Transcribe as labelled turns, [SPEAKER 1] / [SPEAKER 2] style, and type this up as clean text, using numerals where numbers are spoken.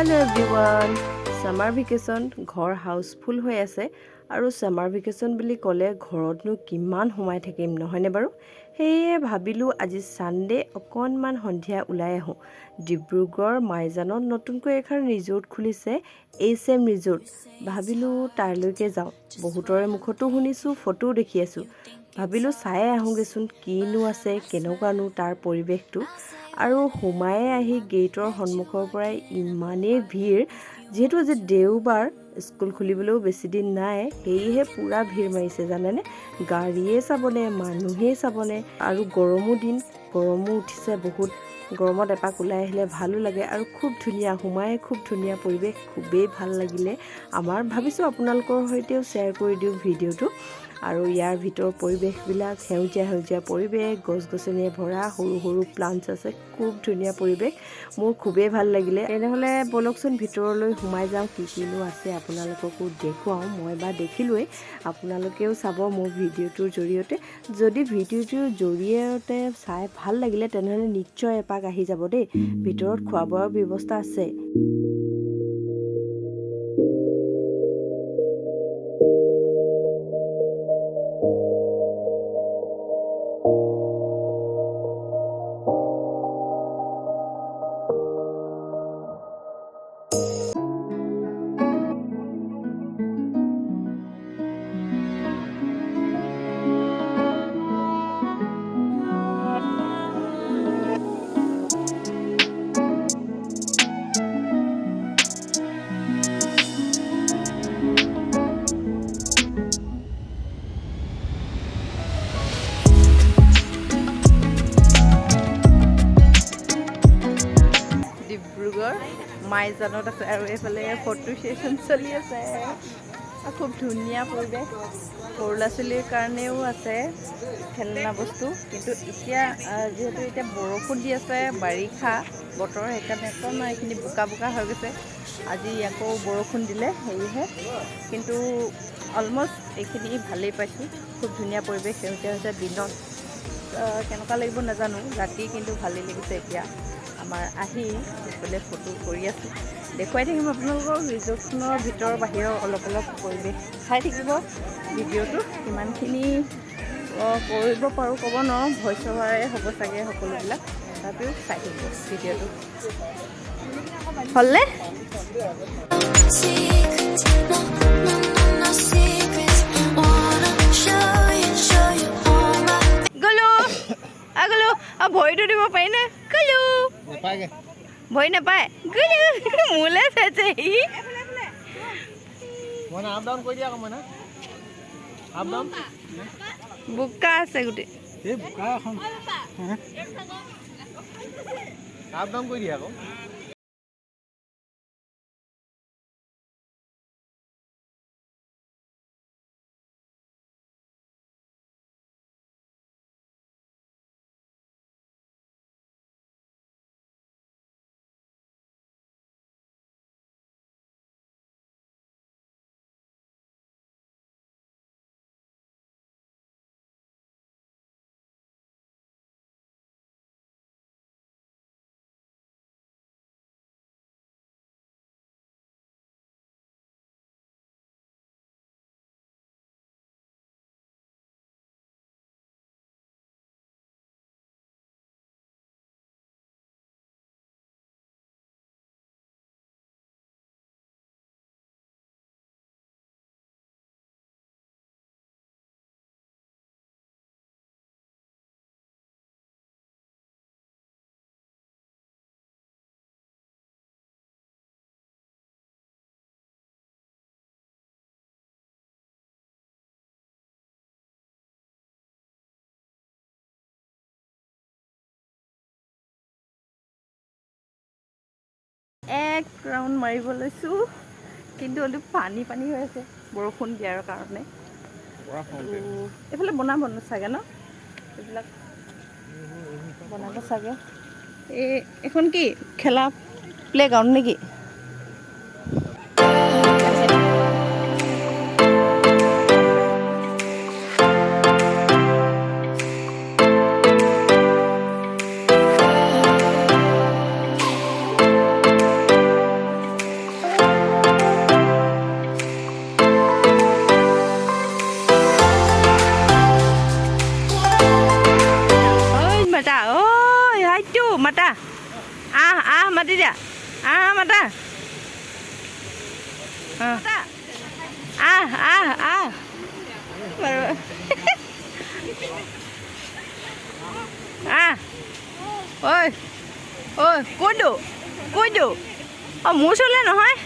[SPEAKER 1] Hello everyone. Summer vacation ঘৰ Housefull হৈ আছে আৰু summer vacation বুলি ক'লে ঘৰতনো কিমান সময় থাকিম নহয়নে বাৰু হেয়ে ভাবিলো আজি সানডে অকনমান সন্ধিয়া ওলাই আহো ডিব্ৰুগড় মাইজানত নতুনকৈ এখন ৰিজৰ্ট খুলিছে H M Resort ভাবিলো তাৰলৈকে যাও বহুতৰে মুখতো শুনিছো ফটো দেখি আছো ভাবিলো চাই আহোগেচোন কিনো আছে কেনেকুৱানো তাৰ পৰিবেশটো আৰু হুমায়ে আহি গেটৰ সন্মুখৰ পৰাই ইমানেই ভিৰ যেহেতু আজি দেওবাৰ স্কুল খুলিবলৈও বেছি দিন নাই হেইহে পুৰা ভিৰ মাৰিছে জানেনে গাড়ীয়ে চাবনে মানুহে চাবনে আৰু গৰমো দিন গৰমো উঠিছে বহুত গৰমত এপাক ওলাই আহিলে ভালো লাগে আৰু খুব ধুনীয়া হুমায়ে খুব ধুনীয়া পৰিবেশ খুবেই ভাল লাগিলে আমাৰ ভাবিছো আপোনালোকৰ হৈতেও শেয়াৰ কৰি দিও ভিডিওটো আৰু ইয়াৰ ভিতৰ পৰিবেশবিলাক হেউজীয়া পৰিবেশ গছ-গছনিয়ে ভৰা সৰু সৰু প্লান্টছ আছে খুব ধুনীয়া পৰিবেশ মোৰ খুবেই ভাল লাগিলে এনেহলে বলকচোন ভিতৰলৈ সোমাই যাও কিনো আছে আপোনালোককো দেখুৱাও মই বা দেখিলোই আপোনালোকেও চাব মোৰ ভিডিওটোৰ জৰিয়তে যদি ভিডিওটোৰ জৰিয়তে চাই ভাল লাগিলে তেনেহলে নিশ্চয় এপাক আহি যাব দেই ভিতৰত খোৱা বোৱাৰ ব্যৱস্থা আছে ডিব্ৰুগড় মাইজানত আছে আৰু এফালে ফটো সেশন চলি আছে খুব ধুনীয়া পৰিবেশ সৰু ল'ৰা-ছোৱালীৰ কাৰণেও আছে খেলনা বস্তু কিন্তু এতিয়া যেহেতু এতিয়া বৰষুণ দি আছে বাৰিষা বতৰ সেইকাৰণে অকণমান এইখিনি বোকা হৈ গৈছে আজি আকৌ বৰষুণ দিলে হেৰিহে কিন্তু অলমষ্ট এইখিনি ভালেই পাইছোঁ খুব ধুনীয়া পৰিবেশ সেউজীয়া দিনত কেনেকুৱা লাগিব নাজানো ৰাতি কিন্তু ভালেই লাগিছে এতিয়া আমাৰ আহি এইফালে ফটো কৰি আছোঁ দেখুৱাই থাকিম আপোনালোকৰ ৰিজৰ্টখনৰ ভিতৰৰ বাহিৰৰ অলপ পৰিৱেশ চাই থাকিব ভিডিঅ'টো কিমানখিনি কৰিব পাৰোঁ ক'ব নোৱাৰোঁ ভইচ অভাৰে হ'ব চাগে সকলোবিলাক তথাপিও চাই থাকিব ভিডিঅ'টো হ'লনে ভৰিটো দিব পাৰি নে গলো ভৰি নাপায় গলো মোলে চাইছে বোকা আছে গোটেই এক ৰাউণ্ড মাৰিব লৈছোঁ কিন্তু অলপ পানী হৈ আছে বৰষুণ দিয়াৰ কাৰণে এইফালে বনাব চাগে ন এইবিলাক বনাব চাগে এখন কি খেলা প্লে গ্ৰাউণ্ড নেকি মাতা ঐ হাইটো মাতা মাতি দিয়া মাতা বাৰু ঐ কৈ দিওঁ মোৰ ওচৰলৈ নহয়